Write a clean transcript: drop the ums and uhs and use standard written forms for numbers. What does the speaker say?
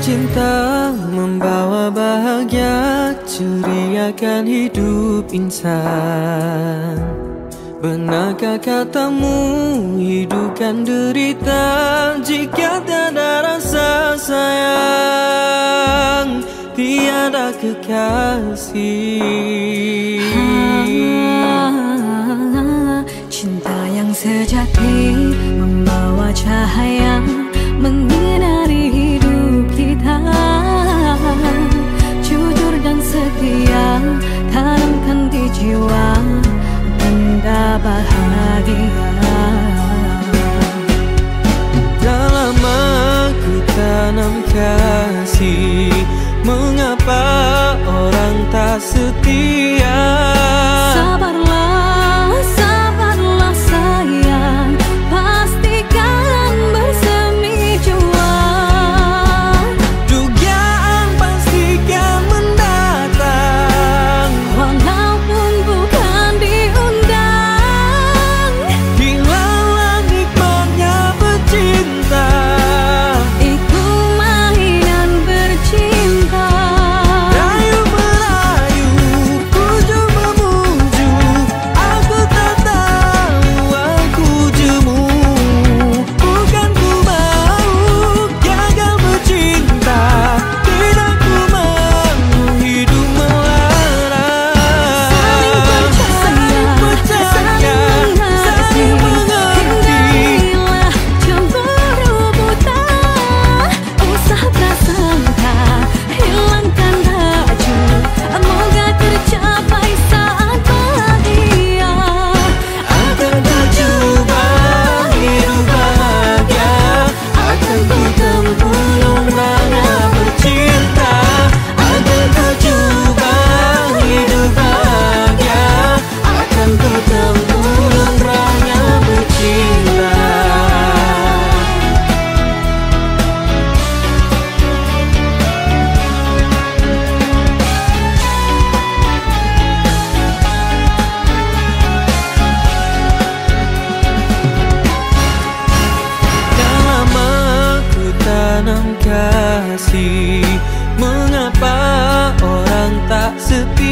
Cinta membawa bahagia, ceriakan hidup insan. Benarkah katamu hidupkan derita? Jika tiada rasa sayang, tiada kekasih. Cinta yang sejati membawa cahaya menginari hidup kita. Jujur dan setia tanamkan di jiwa, tanda bahagia. Dalam aku tanam kasih, mengapa orang tak setia? Sabarlah, sabarlah sayang, pastikan bersemi jua. Dugaan pastikan mendatang, Walaupun bukan diundang. hilanglah nikmatnya bercinta. Itu mainan bercinta. Rayu merayu, puju memuju, aku tak tahu aku jemu. Bukan ku mau gagal bercinta, tidak ku mau hidup melarang. Saling percaya, saling mengerti. Hindarilah cemburu buta, usah prasangka, hilangkan laju. Moga tercapai saat bahagia. Akan tercoba hidup bahagia, akan ku tempuh lumrahnya bercinta. Akan tercoba hidup bahagia, akan ku tempuh lumrahnya bercinta. Dalam aku tanam kasih, mengapa orang tak setia?